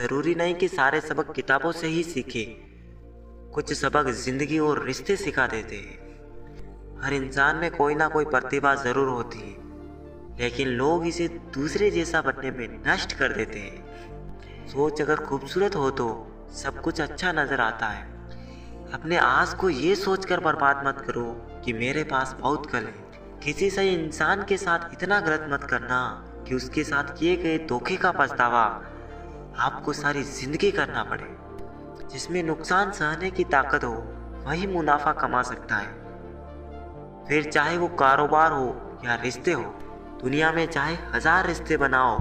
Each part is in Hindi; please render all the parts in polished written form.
जरूरी नहीं कि सारे सबक किताबों से ही सीखे। कुछ सबक जिंदगी और रिश्ते सिखा देते हैं। हर इंसान में कोई ना कोई प्रतिभा जरूर होती है, लेकिन लोग इसे दूसरे जैसा बनने में नष्ट कर देते हैं। सोच अगर खूबसूरत हो तो सब कुछ अच्छा नजर आता है। अपने आज को ये सोचकर बर्बाद मत करो कि मेरे पास बहुत कल है। किसी सही इंसान के साथ इतना गलत मत करना कि उसके साथ किए गए धोखे का पछतावा आपको सारी जिंदगी करना पड़े। जिसमें नुकसान सहने की ताकत हो वही मुनाफा कमा सकता है, फिर चाहे वो कारोबार हो या रिश्ते हो। दुनिया में चाहे 1000 रिश्ते बनाओ,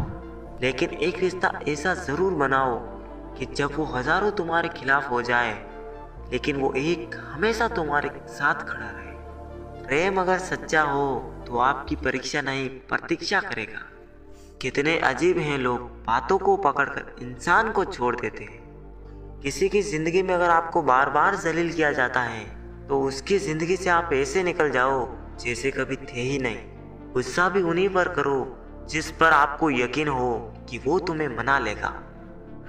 लेकिन एक रिश्ता ऐसा जरूर बनाओ कि जब वो हजारों तुम्हारे खिलाफ हो जाए, लेकिन वो एक हमेशा तुम्हारे साथ खड़ा रहे। प्रेम अगर सच्चा हो तो आपकी परीक्षा नहीं प्रतीक्षा करेगा। कितने अजीब हैं लोग, बातों को पकड़कर इंसान को छोड़ देते हैं। किसी की जिंदगी में अगर आपको बार बार जलील किया जाता है तो उसकी जिंदगी से आप ऐसे निकल जाओ जैसे कभी थे ही नहीं। गुस्सा भी उन्हीं पर करो जिस पर आपको यकीन हो कि वो तुम्हें मना लेगा।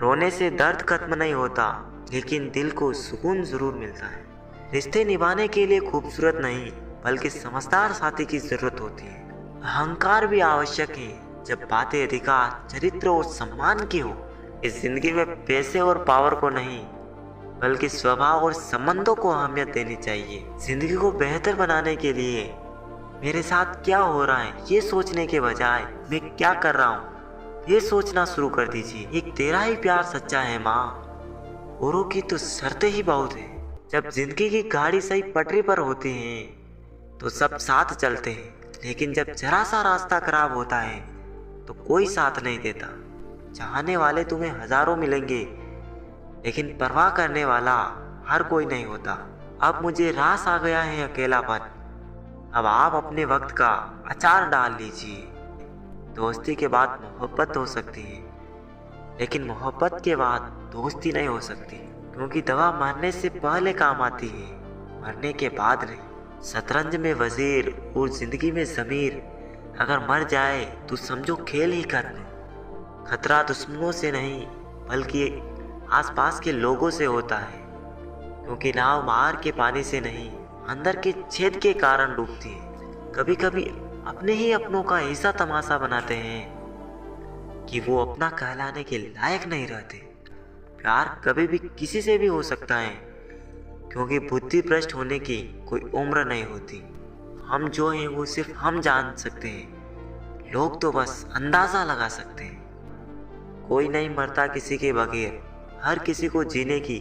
रोने से दर्द खत्म नहीं होता, लेकिन दिल को सुकून जरूर मिलता है। रिश्ते निभाने के लिए खूबसूरत नहीं बल्कि समझदार साथी की जरूरत होती है। अहंकार भी आवश्यक है जब बातें अधिकार, चरित्र और सम्मान की हो। इस जिंदगी में पैसे और पावर को नहीं बल्कि स्वभाव और संबंधों को अहमियत देनी चाहिए। जिंदगी को बेहतर बनाने के लिए मेरे साथ क्या हो रहा है ये सोचने के बजाय मैं क्या कर रहा हूँ ये सोचना शुरू कर दीजिए। एक तेरा ही प्यार सच्चा है माँ, औरों की तो शर्तें ही बहुत है। जब जिंदगी की गाड़ी सही पटरी पर होती है तो सब साथ चलते हैं, लेकिन जब जरा सा रास्ता खराब होता है तो कोई साथ नहीं देता। चाहने वाले तुम्हें हजारों मिलेंगे, लेकिन परवाह करने वाला हर कोई नहीं होता। अब मुझे रास आ गया है अकेलापन, अब आप अपने वक्त का अचार डाल लीजिए। दोस्ती के बाद मोहब्बत हो सकती है, लेकिन मोहब्बत के बाद दोस्ती नहीं हो सकती, क्योंकि दवा मरने से पहले काम आती है, मरने के बाद नहीं। शतरंज में वजीर और जिंदगी में जमीर अगर मर जाए तो समझो खेल ही खत्म। खतरा दुश्मनों से नहीं बल्कि आसपास के लोगों से होता है, क्योंकि नाव बाहर के पानी से नहीं अंदर के छेद के कारण डूबती है। कभी कभी अपने ही अपनों का ऐसा तमाशा बनाते हैं कि वो अपना कहलाने के लायक नहीं रहते। प्यार कभी भी किसी से भी हो सकता है, क्योंकि बुद्धि भ्रष्ट होने की कोई उम्र नहीं होती। हम जो हैं वो सिर्फ हम जान सकते हैं, लोग तो बस अंदाजा लगा सकते हैं। कोई नहीं मरता किसी के बगैर, हर किसी को जीने की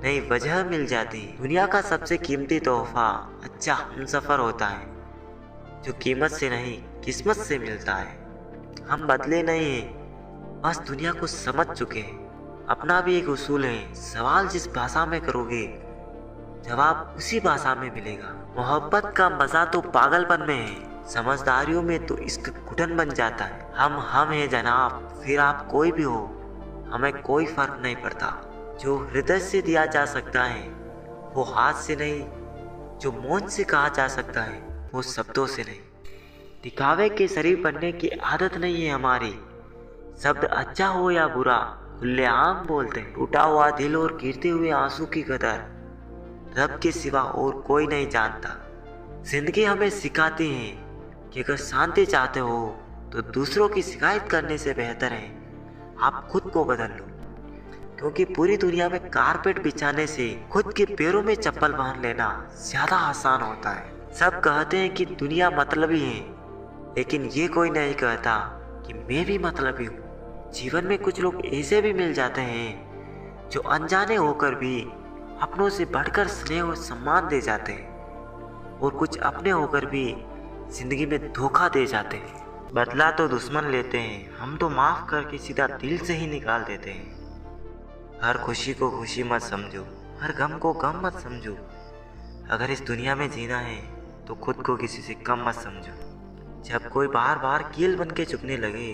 नई वजह मिल जाती है। दुनिया का सबसे कीमती तोहफा अच्छा हमसफर होता है, जो कीमत से नहीं किस्मत से मिलता है। हम बदले नहीं हैं, बस दुनिया को समझ चुके हैं। अपना भी एक उसूल है, सवाल जिस भाषा में करोगे जवाब उसी भाषा में मिलेगा। मोहब्बत का मजा तो पागलपन में है, समझदारियों में तो इसका घुटन बन जाता है। हम हैं जनाब, फिर आप कोई भी हो, हमें कोई फर्क नहीं पड़ता। जो हृदय से दिया जा सकता है वो हाथ से नहीं, जो मौन से कहा जा सकता है वो शब्दों से नहीं। दिखावे के शरीर बनने की आदत नहीं है हमारी। शब्द अच्छा हो या बुरा खुलेआम बोलते हैं। टूटा हुआ दिल और गिरते हुए आंसू की कदर रब के सिवा और कोई नहीं जानता। जिंदगी हमें सिखाती है कि अगर शांति चाहते हो तो दूसरों की शिकायत करने से बेहतर है आप खुद को बदल लो, क्योंकि पूरी दुनिया में कारपेट बिछाने से खुद के पैरों में चप्पल पहन लेना ज्यादा आसान होता है। सब कहते हैं कि दुनिया मतलबी है, लेकिन ये कोई नहीं कहता कि मैं भी मतलबी हूँ। जीवन में कुछ लोग ऐसे भी मिल जाते हैं जो अनजाने होकर भी अपनों से बढ़कर स्नेह और सम्मान दे जाते हैं, और कुछ अपने होकर भी जिंदगी में धोखा दे जाते हैं। बदला तो दुश्मन लेते हैं, हम तो माफ करके सीधा दिल से ही निकाल देते हैं। हर खुशी को खुशी मत समझो, हर गम को गम मत समझो। अगर इस दुनिया में जीना है तो खुद को किसी से कम मत समझो। जब कोई बार बार कील बन के चुभने लगे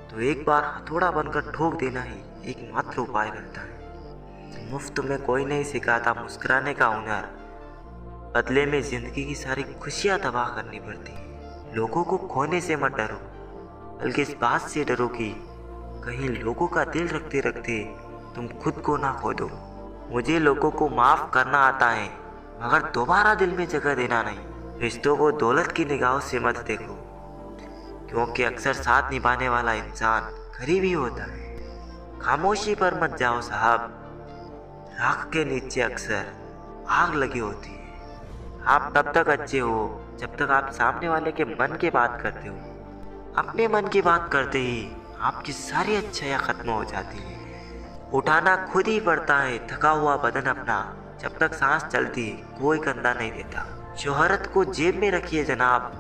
तो एक बार हथौड़ा बनकर ठोक देना ही एकमात्र उपाय रहता है। मुफ्त में कोई नहीं सिखाता मुस्कुराने का हुनर, बदले में जिंदगी की सारी खुशियां तबाह करनी पड़ती है। लोगों को खोने से मत डरो, बल्कि इस बात से डरो कि कहीं लोगों का दिल रखते रखते तुम खुद को ना खो दो। मुझे लोगों को माफ करना आता है, मगर दोबारा दिल में जगह देना नहीं। रिश्तों को दौलत की निगाहों से मत देखो, क्योंकि अक्सर साथ निभाने वाला इंसान गरीब ही होता है। खामोशी पर मत जाओ साहब, राख के नीचे अक्सर आग लगी होती है। आप तब तक अच्छे हो जब तक आप सामने वाले के मन की बात करते हो। अपने मन की बात करते ही आपकी सारी अच्छाइयाँ खत्म हो जाती है। उठाना खुद ही पड़ता है थका हुआ बदन अपना, जब तक सांस चलती कोई कंधा नहीं देता। शोहरत को जेब में रखिए जनाब,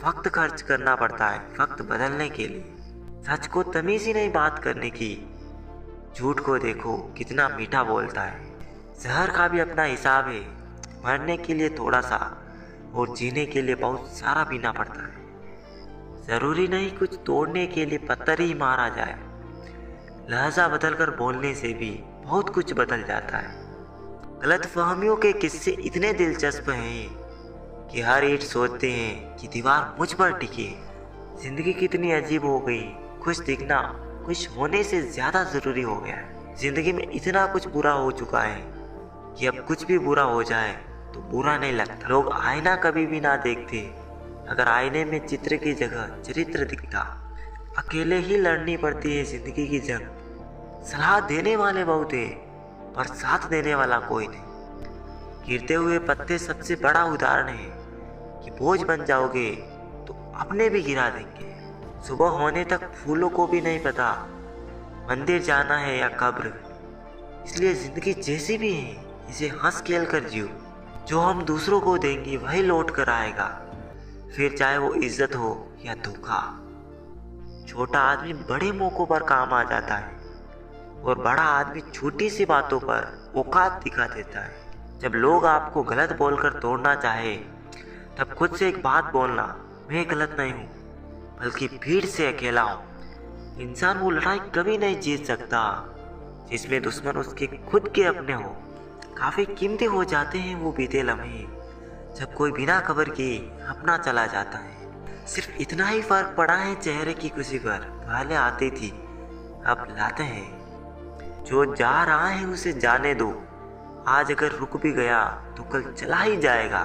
वक्त खर्च करना पड़ता है वक्त बदलने के लिए। सच को तमीज ही नहीं बात करने की, झूठ को देखो कितना मीठा बोलता है। जहर का भी अपना हिसाब है, मरने के लिए थोड़ा सा और जीने के लिए बहुत सारा पीना पड़ता है। जरूरी नहीं कुछ तोड़ने के लिए पत्थर ही मारा जाए, लहजा बदलकर बोलने से भी बहुत कुछ बदल जाता है। गलतफहमियों के किस्से इतने दिलचस्प हैं कि हर ईंट सोचते हैं कि दीवार मुझ पर टिके। जिंदगी कितनी अजीब हो गई, खुश दिखना खुश होने से ज्यादा जरूरी हो गया है। जिंदगी में इतना कुछ बुरा हो चुका है कि अब कुछ भी बुरा हो जाए तो बुरा नहीं लगता। लोग आईना कभी भी ना देखते, अगर आईने में चित्र की जगह चरित्र दिखता। अकेले ही लड़नी पड़ती है जिंदगी की जंग। सलाह देने वाले बहुत है पर साथ देने वाला कोई नहीं। गिरते हुए पत्ते सबसे बड़ा उदाहरण है कि बोझ बन जाओगे तो अपने भी गिरा देंगे। सुबह होने तक फूलों को भी नहीं पता मंदिर जाना है या कब्र। इसलिए जिंदगी जैसी भी है इसे हंस खेल कर जियो। जो हम दूसरों को देंगे वही लौट कर आएगा, फिर चाहे वो इज्जत हो या धोखा। छोटा आदमी बड़े मौकों पर काम आ जाता है और बड़ा आदमी छोटी सी बातों पर औकात दिखा देता है। जब लोग आपको गलत बोलकर तोड़ना चाहे तब खुद से एक बात बोलना, मैं गलत नहीं हूँ बल्कि भीड़ से अकेला हूँ। इंसान वो लड़ाई कभी नहीं जीत सकता जिसमें दुश्मन उसके खुद के अपने हो। काफी कीमती हो जाते हैं वो बीते लम्हे जब कोई बिना खबर के अपना चला जाता है। सिर्फ इतना ही फर्क पड़ा है चेहरे की खुशी पर। पहले आती थी अब लाते हैं। जो जा रहा है उसे जाने दो, आज अगर रुक भी गया तो कल चला ही जाएगा।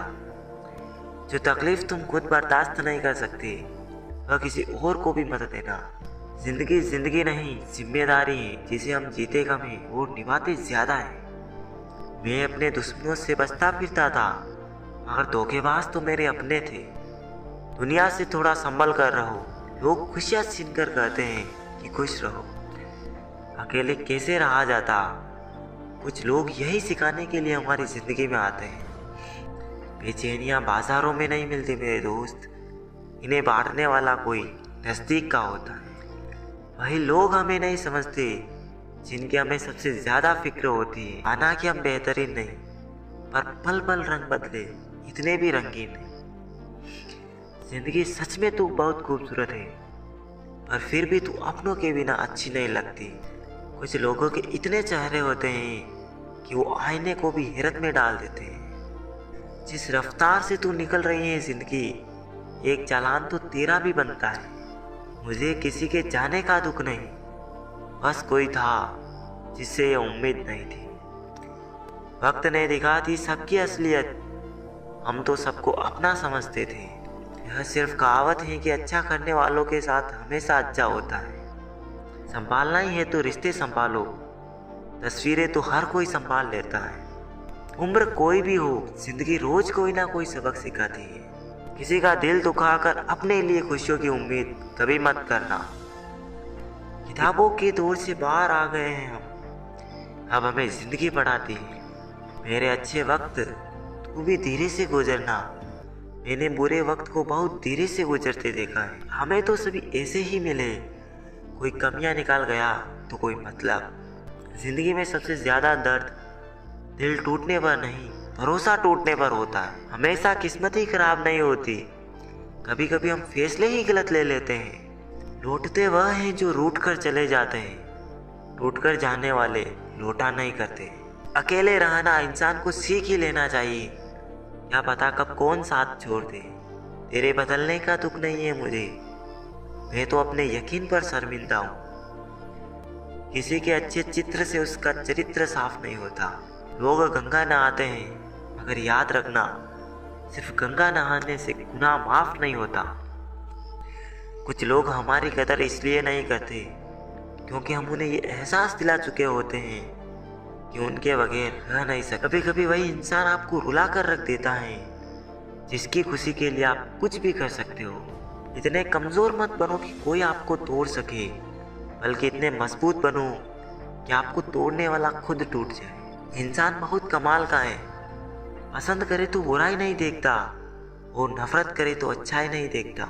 जो तकलीफ तुम खुद बर्दाश्त नहीं कर सकते वह किसी और को भी मत देना। जिंदगी जिंदगी नहीं जिम्मेदारी है जिसे हम जीते कम है और निभाते ज्यादा है। मैं अपने दुश्मनों से बचता फिरता था मगर धोखेबाज तो मेरे अपने थे। दुनिया से थोड़ा संभल कर रहो, लोग खुशियाँ छीन कर कहते हैं कि खुश रहो। अकेले कैसे रहा जाता, कुछ लोग यही सिखाने के लिए हमारी जिंदगी में आते हैं। बेचैनियाँ बाजारों में नहीं मिलती मेरे दोस्त, इन्हें बांटने वाला कोई नज़दीक का होता है। वही लोग हमें नहीं समझते जिनकी हमें सबसे ज़्यादा फिक्र होती है। माना कि हम बेहतरीन नहीं पर पल पल रंग बदले इतने भी रंगीन नहीं। जिंदगी सच में तू बहुत खूबसूरत है पर फिर भी तू अपनों के बिना अच्छी नहीं लगती। कुछ लोगों के इतने चेहरे होते हैं कि वो आईने को भी हैरत में डाल देते हैं। जिस रफ्तार से तू निकल रही है जिंदगी, एक चालान तो तेरा भी बनता है। मुझे किसी के जाने का दुख नहीं, बस कोई था जिससे ये उम्मीद नहीं थी। वक्त ने दिखाती सबकी असलियत, हम तो सबको अपना समझते थे। यह सिर्फ कहावत है कि अच्छा करने वालों के साथ हमेशा अच्छा होता है। संभालना ही है तो रिश्ते संभालो, तस्वीरें तो हर कोई संभाल लेता है। उम्र कोई भी हो, जिंदगी रोज कोई ना कोई सबक सिखाती है। किसी का दिल दुखाकर अपने लिए खुशियों की उम्मीद कभी मत करना। किताबों के दौर से बाहर आ गए हैं हम, अब हमें जिंदगी पढ़ाती है। मेरे अच्छे वक्त तू भी धीरे से गुजरना, मैंने बुरे वक्त को बहुत धीरे से गुजरते देखा है। हमें तो सभी ऐसे ही मिले, कोई कमियां निकाल गया तो कोई मतलब। जिंदगी में सबसे ज्यादा दर्द दिल टूटने पर नहीं, भरोसा टूटने पर होता है। हमेशा किस्मत ही खराब नहीं होती, कभी कभी हम फैसले ही गलत ले लेते हैं। लौटते वह हैं जो रूठ कर चले जाते हैं, टूट कर जाने वाले लौटा नहीं करते। अकेले रहना इंसान को सीख ही लेना चाहिए, क्या पता कब कौन साथ छोड़ दे। तेरे बदलने का दुख नहीं है मुझे, मैं तो अपने यकीन पर शर्मिंदा हूँ। किसी के अच्छे चित्र से उसका चरित्र साफ नहीं होता। लोग गंगा नहाते हैं, मगर याद रखना, सिर्फ गंगा नहाने से गुनाह माफ नहीं होता। कुछ लोग हमारी कदर इसलिए नहीं करते क्योंकि हम उन्हें ये एहसास दिला चुके होते हैं कि उनके बगैर रह नहीं सकते। कभी कभी वही इंसान आपको रुला कर रख देता है जिसकी खुशी के लिए आप कुछ भी कर सकते हो। इतने कमज़ोर मत बनो कि कोई आपको तोड़ सके, बल्कि इतने मजबूत बनो कि आपको तोड़ने वाला खुद टूट जाए। इंसान बहुत कमाल का है, पसंद करे तो बुराई नहीं देखता और नफरत करे तो अच्छाई नहीं देखता।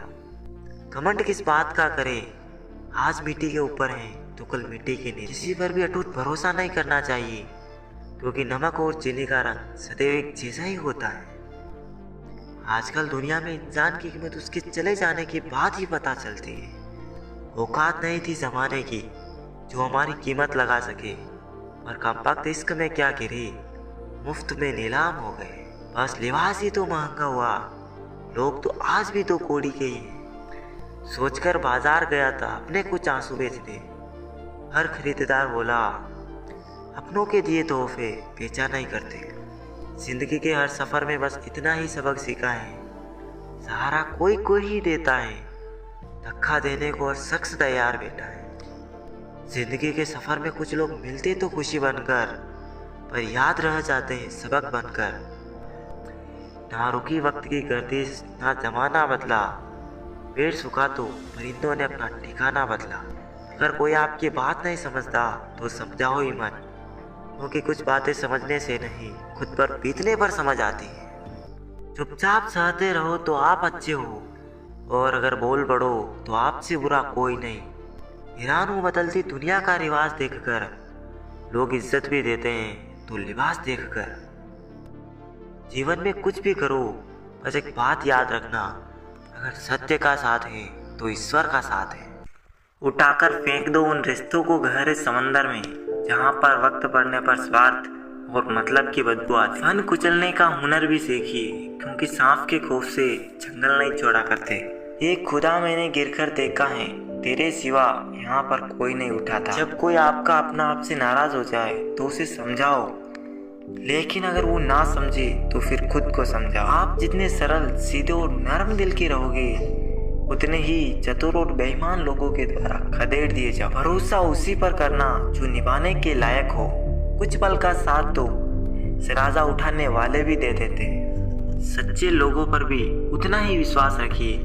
घमंड किस बात का करे, आज मिट्टी के ऊपर है तो कल मिट्टी के नीचे। किसी पर भी अटूट भरोसा नहीं करना चाहिए क्योंकि नमक और चीनी का रंग सदैव एक जैसा ही होता है। आजकल दुनिया में इंसान की कीमत उसके चले जाने के बाद ही पता चलती है। औकात नहीं थी जमाने की जो हमारी कीमत लगा सके, और कमबख्त इश्क में क्या गिरे, मुफ्त में नीलाम हो गए। बस लिबास ही तो महंगा हुआ, लोग तो आज भी तो कोड़ी के ही हैं। सोचकर बाजार गया था अपने कुछ आंसू बेच दे। हर खरीदार बोला अपनों के दिए तोहफे बेचा नहीं करते। जिंदगी के हर सफर में बस इतना ही सबक सीखा है, सहारा कोई कोई ही देता है, धक्का देने को और शख्स तैयार बैठा है। जिंदगी के सफर में कुछ लोग मिलते तो खुशी बनकर, पर याद रह जाते हैं सबक बनकर। ना रुकी वक्त की गर्दिश, ना जमाना बदला, पेड़ सूखा तो परिंदों ने अपना ठिकाना बदला। अगर कोई आपकी बात नहीं समझता तो समझाओ ही मत, क्योंकि कुछ बातें समझने से नहीं, खुद पर बीतने पर समझ आती है। चुपचाप सहते रहो तो आप अच्छे हो, और अगर बोल पड़ो तो आपसे बुरा कोई नहीं। हैरान हूँ बदलती दुनिया का रिवाज देखकर, लोग इज्जत भी देते हैं तो लिबास देखकर। जीवन में कुछ भी करो, बस एक बात याद रखना, अगर सत्य का साथ है तो ईश्वर का साथ है। उठाकर फेंक दो उन रिश्तों को गहरे समंदर में, जहाँ पर वक्त पड़ने पर स्वार्थ और मतलब की बदबू आती। फन कुचलने का हुनर भी सीखिए, क्योंकि सांप के खौफ से जंगल नहीं छोड़ा करते। ये खुदा मैंने गिरकर देखा है, तेरे सिवा यहाँ पर कोई नहीं उठा था। जब कोई आपका अपना आपसे नाराज हो जाए तो उसे समझाओ, लेकिन अगर वो ना समझे तो फिर खुद को समझाओ। आप जितने सरल, सीधे और नरम दिल के रहोगे, उतने ही चतुर और बेईमान लोगों के द्वारा खदेड़ दिए जाओ। भरोसा उसी पर करना जो निभाने के लायक हो। कुछ पल का साथ तो सराजा उठाने वाले भी दे देते हैं। सच्चे लोगों पर भी उतना ही विश्वास रखिए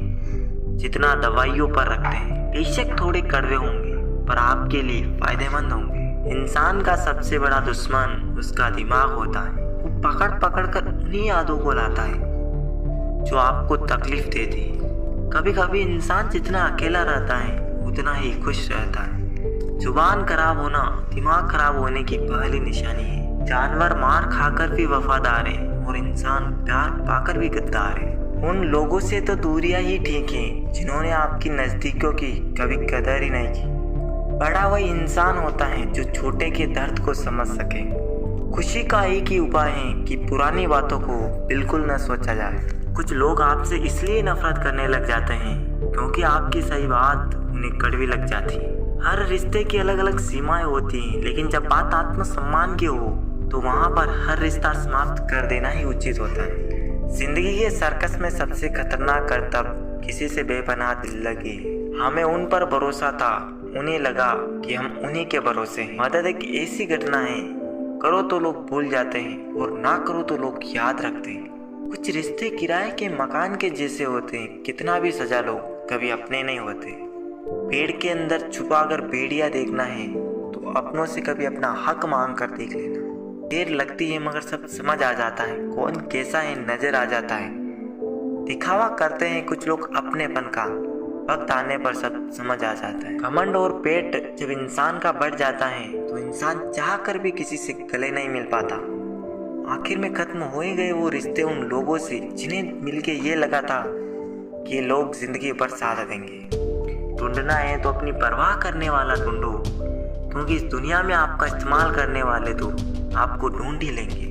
जितना दवाइयों पर रखते हैं। बेशक थोड़े कड़वे होंगे, पर आपके लिए फायदेमंद होंगे। इंसान का सबसे बड़ा दुश्मन उसका दिमाग होता है। वो पकड़ पकड़ कर उन्हीं यादों को लाता है जो आपको तकलीफ देती है। कभी कभी इंसान जितना अकेला रहता है उतना ही खुश रहता है। जुबान खराब होना दिमाग खराब होने की पहली निशानी है। जानवर मार खाकर भी वफादार है और इंसान प्यार पाकर भी गद्दार है। उन लोगों से तो दूरियां ही ठीक है जिन्होंने आपकी नजदीकियों की कभी कदर ही नहीं की। बड़ा वही इंसान होता है जो छोटे के दर्द को समझ सके। खुशी का एक ही उपाय है कि पुरानी बातों को बिल्कुल न सोचा जाए। कुछ लोग आपसे इसलिए नफरत करने लग जाते हैं क्योंकि आपकी सही बात उन्हें कड़वी लग जाती है। हर रिश्ते की अलग अलग सीमाएं होती हैं, लेकिन जब बात आत्मसम्मान की हो तो वहाँ पर हर रिश्ता समाप्त कर देना ही उचित होता है। जिंदगी के सर्कस में सबसे खतरनाक करतब किसी से बेपनाह दिल लगी। हमें उन पर भरोसा था, उन्हें लगा कि हम उन्हीं के भरोसे हैं। मदद एक ऐसी घटना है, करो तो लोग भूल जाते हैं और ना करो तो लोग याद रखते हैं। कुछ रिश्ते किराए के मकान के जैसे होते हैं, कितना भी सजा लो कभी अपने नहीं होते। पेड़ के अंदर छुपा कर भेड़िया देखना है तो अपनों से कभी अपना हक मांग कर देख लेना। देर लगती है मगर सब समझ आ जाता है, कौन कैसा है नजर आ जाता है। दिखावा करते हैं कुछ लोग अपनेपन का, वक्त आने पर सब समझ आ जाता है। घमंड और पेट जब इंसान का बढ़ जाता है तो इंसान चाह कर भी किसी से गले नहीं मिल पाता। आखिर में खत्म हो ही गए वो रिश्ते उन लोगों से जिन्हें मिलके ये लगा था कि ये लोग जिंदगी भर साथ देंगे। ढूंढना है तो अपनी परवाह करने वाला ढूंढो, क्योंकि इस दुनिया में आपका इस्तेमाल करने वाले तो आपको ढूंढ ही लेंगे।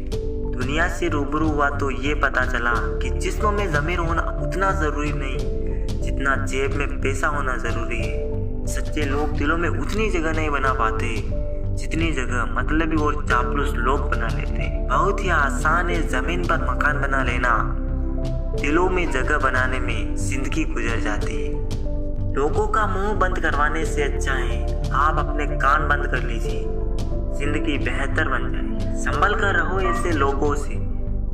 दुनिया से रूबरू हुआ तो ये पता चला कि जिस्म में ज़मीर होना उतना ज़रूरी नहीं जितना जेब में पैसा होना ज़रूरी है। सच्चे लोग दिलों में उतनी जगह नहीं बना पाते जितनी जगह मतलबी और चापलूस लोग बना लेते हैं। बहुत ही आसान है जमीन पर मकान बना लेना, दिलों में जगह बनाने में जिंदगी गुजर जाती है। लोगों का मुंह बंद करवाने से अच्छा है आप अपने कान बंद कर लीजिए, जिंदगी बेहतर बन जाए। संभल कर रहो ऐसे लोगों से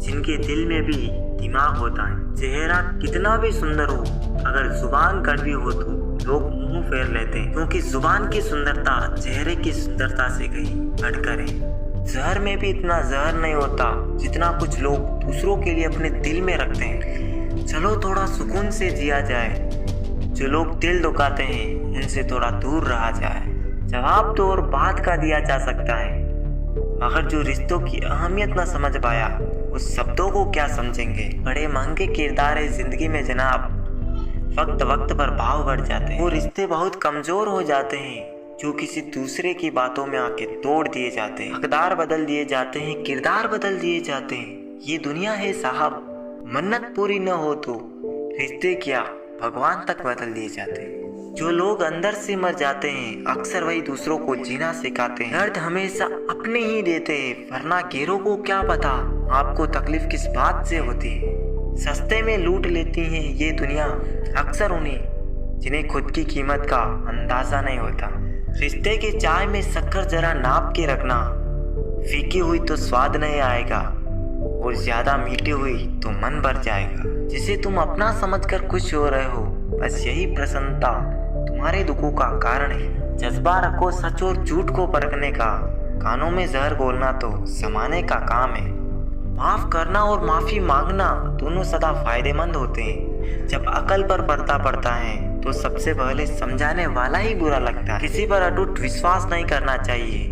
जिनके दिल में भी दिमाग होता है। चेहरा कितना भी सुंदर हो, अगर जुबान कड़वी हो तो लोग मुंह फेर लेते हैं, क्योंकि जुबान की सुंदरता चेहरे की सुंदरता से कहीं बढ़कर है। जहर में भी इतना जहर नहीं होता जितना कुछ लोग दूसरों के लिए अपने दिल में रखते हैं। चलो थोड़ा सुकून से जिया जाए, जो लोग दिल दुखाते हैं उनसे थोड़ा दूर रहा जाए। जवाब तो और बात का दिया जा सकता है, मगर जो रिश्तों की अहमियत न समझ पाया उस शब्दों को क्या समझेंगे। बड़े महंगे किरदार है जिंदगी में जनाब, वक्त वक्त पर भाव बढ़ जाते हैं। वो रिश्ते बहुत कमजोर हो जाते हैं जो किसी दूसरे की बातों में आके तोड़ दिए जाते हैं। हकदार बदल दिए जाते हैं, किरदार बदल दिए जाते हैं। ये दुनिया है साहब, मन्नत पूरी न हो तो रिश्ते क्या भगवान तक बदल दिए जाते हैं। जो लोग अंदर से मर जाते हैं अक्सर वही दूसरों को जीना सिखाते हैं। दर्द हमेशा अपने ही देते हैं, वरना गैरों को क्या पता आपको तकलीफ किस बात से होती है। सस्ते में लूट लेती है ये दुनिया अक्सर उन्हें जिन्हें खुद की कीमत का अंदाजा नहीं होता। रिश्ते की चाय में शक्कर जरा नाप के रखना, फीकी हुई तो स्वाद नहीं आएगा और ज्यादा मीठी हुई तो मन भर जाएगा। जिसे तुम अपना समझकर खुश हो रहे हो बस यही प्रसन्नता तुम्हारे दुखों का कारण है। जज्बा रखो सच और झूठ को परखने का, कानों में जहर घोलना तो जमाने का काम है। माफ करना और माफी मांगना दोनों सदा फायदेमंद होते हैं। जब अकल पर पर्दा पड़ता है तो सबसे पहले समझाने वाला ही बुरा लगता है। किसी पर अटूट विश्वास नहीं करना चाहिए,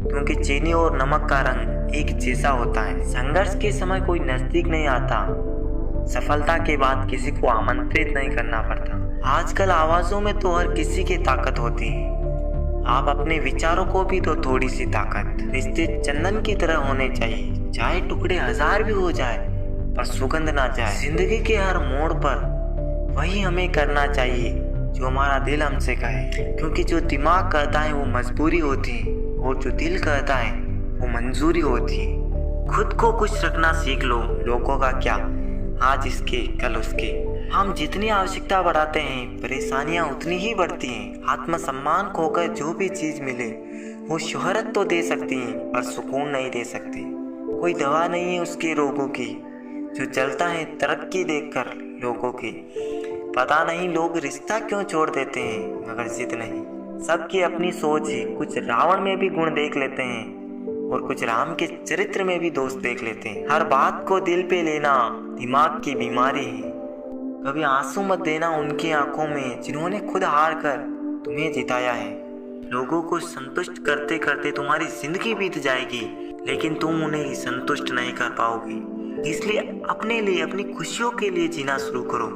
क्योंकि चीनी और नमक का रंग एक जैसा होता है। संघर्ष के समय कोई नजदीक नहीं आता, सफलता के बाद किसी को आमंत्रित नहीं करना पड़ता। आजकल आवाजों में तो हर किसी की ताकत होती है, आप अपने विचारों को भी तो थोड़ी सी ताकत। रिश्ते चंदन की तरह होने चाहिए, चाहे टुकड़े 1000 भी हो जाए पर सुगंध ना जाए। जिंदगी के हर मोड़ पर वही हमें करना चाहिए जो हमारा दिल हमसे कहे, क्योंकि जो दिमाग कहता है वो मजबूरी होती है और जो दिल कहता है वो मंजूरी होती है। खुद को खुश रखना सीख लो, लोगों का क्या, आज इसके कल उसके। हम जितनी आवश्यकता बढ़ाते हैं परेशानियां उतनी ही बढ़ती हैं। आत्मसम्मान खोकर जो भी चीज मिले वो शोहरत तो दे सकती है पर सुकून नहीं दे सकती। कोई दवा नहीं है उसके रोगों की जो चलता है तरक्की देखकर लोगों की। पता नहीं लोग रिश्ता क्यों छोड़ देते हैं मगर जिद नहीं। सबकी अपनी सोच है, कुछ रावण में भी गुण देख लेते हैं और कुछ राम के चरित्र में भी दोस्त देख लेते हैं। हर बात को दिल पे लेना दिमाग की बीमारी है। कभी आंसू मत देना उनकी आंखों में जिन्होंने खुद हार कर तुम्हें जिताया है। लोगों को संतुष्ट करते करते तुम्हारी जिंदगी बीत जाएगी, लेकिन तुम उन्हें संतुष्ट नहीं कर पाओगे। इसलिए अपने लिए, अपनी खुशियों के लिए जीना शुरू करो।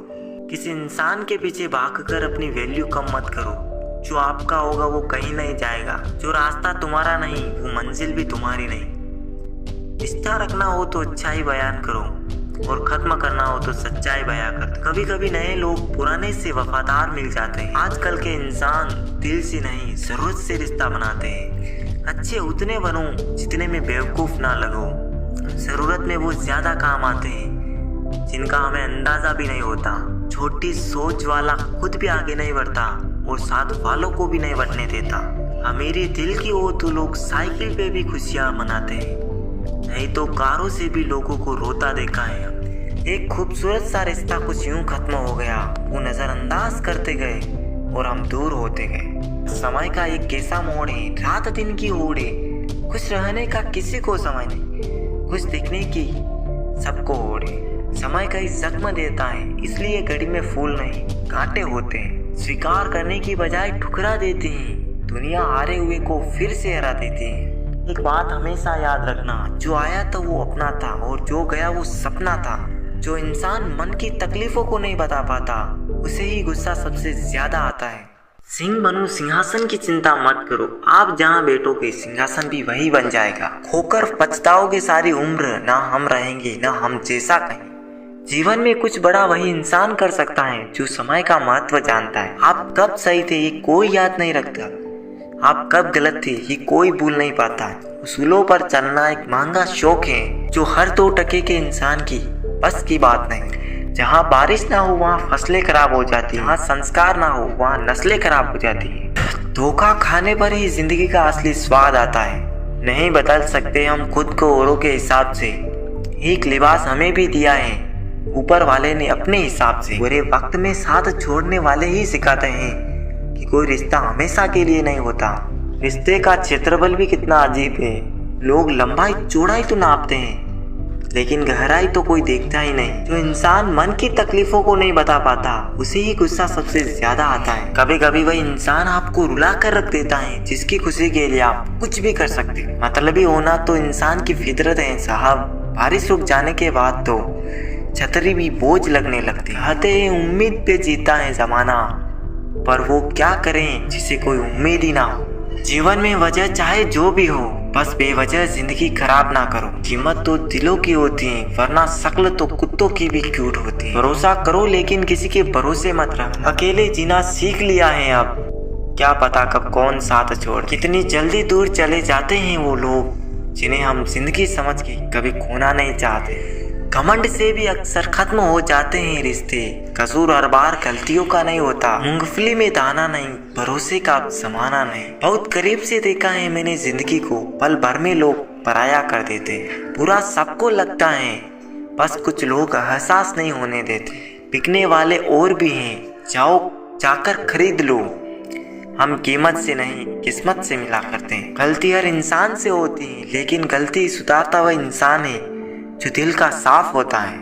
किसी इंसान के पीछे भागकर अपनी वैल्यू कम मत करो। जो आपका होगा वो कहीं नहीं जाएगा। जो रास्ता तुम्हारा नहीं वो मंजिल भी तुम्हारी नहीं। रिश्ता रखना हो तो अच्छाई बयान करो और खत्म करना हो तो सच्चाई बयां कर दो। कभी कभी नए लोग पुराने से वफादार मिल जाते हैं। आजकल के इंसान दिल से नहीं जरूरत से रिश्ता बनाते हैं। अच्छे उतने बनो जितने में बेवकूफ ना लगो। जरूरत में वो ज्यादा काम आते हैं जिनका हमें अंदाजा भी नहीं होता। छोटी सोच वाला खुद भी आगे नहीं बढ़ता और साथ वालों को भी नहीं बढ़ने देता। अमीरी दिल की हो तो लोग साइकिल पे भी खुशियां मनाते हैं, नहीं तो कारों से भी लोगों को रोता देखा है। एक खूबसूरत सा रिश्ता कुछ यूं खत्म हो गया, वो नजरअंदाज करते गए और हम दूर होते गए। समय का एक कैसा मोड़ है, रात दिन की होड़ है। खुश रहने का किसी को समय नहीं, खुश दिखने की सबको होड़ है। समय कई जख्म देता है, इसलिए घड़ी में फूल नहीं कांटे होते हैं। स्वीकार करने की बजाय ठुकरा देती है, दुनिया हारे हुए को फिर से हरा देती है। एक बात हमेशा याद रखना, जो आया था वो अपना था और जो गया वो सपना था। जो इंसान मन की तकलीफों को नहीं बता पाता उसे ही गुस्सा सबसे ज्यादा आता है। सिंह बनूं सिंहासन की चिंता मत करो, आप जहाँ बैठोगे सिंहासन भी वही बन जाएगा। खोकर पछताओगे सारी उम्र, ना हम रहेंगे ना हम जैसा कहीं। जीवन में कुछ बड़ा वही इंसान कर सकता है जो समय का महत्व जानता है। आप कब सही थे ये कोई याद नहीं रखता, आप कब गलत थे ये कोई भूल नहीं पाता। उसूलों पर चलना एक महंगा शौक है जो हर 2 टके के इंसान की बस की बात नहीं। जहाँ बारिश ना हो वहाँ फसलें खराब हो जाती हैं, जहाँ संस्कार ना हो वहाँ नस्लें खराब हो जाती हैं। धोखा खाने पर ही जिंदगी का असली स्वाद आता है। नहीं बदल सकते हम खुद को औरों के हिसाब से। एक लिबास हमें भी दिया है ऊपर वाले ने अपने हिसाब से। बुरे वक्त में साथ छोड़ने वाले ही सिखाते हैं कि कोई रिश्ता हमेशा के लिए नहीं होता। रिश्ते का क्षेत्रफल भी कितना अजीब है। लोग लंबाई चौड़ाई तो नापते हैं लेकिन गहराई तो कोई देखता ही नहीं। जो इंसान मन की तकलीफों को नहीं बता पाता उसे ही गुस्सा सबसे ज्यादा आता है। कभी कभी वही इंसान आपको रुला कर रख देता है जिसकी खुशी के लिए आप कुछ भी कर सकते हैं। मतलबी होना तो इंसान की फितरत है साहब। बारिश रुक जाने के बाद तो छतरी भी बोझ लगने लगती है। उम्मीद पे जीता है जमाना, पर वो क्या करें जिसे कोई उम्मीद ही ना हो। जीवन में वजह चाहे जो भी हो, बस बेवजह जिंदगी खराब ना करो। कीमत तो दिलों की होती है, वरना शक्ल तो कुत्तों की भी क्यूट होती है। भरोसा करो लेकिन किसी के भरोसे मत रखो। अकेले जीना सीख लिया है अब, क्या पता कब कौन साथ छोड़। कितनी जल्दी दूर चले जाते हैं वो लोग जिन्हें हम जिंदगी समझ के कभी खोना नहीं चाहते। घमंड से भी अक्सर खत्म हो जाते हैं रिश्ते। कसूर हर बार गलतियों का नहीं होता। मूंगफली में दाना नहीं, भरोसे का जमाना नहीं। बहुत करीब से देखा है मैंने जिंदगी को, पल भर में लोग पराया कर देते। बुरा सबको लगता है, बस कुछ लोग एहसास नहीं होने देते। बिकने वाले और भी हैं, जाओ जाकर खरीद लो। हम कीमत से नहीं किस्मत से मिला करते हैं। गलती हर इंसान से होती है लेकिन गलती सुधारता हुआ इंसान है जो दिल का साफ होता है।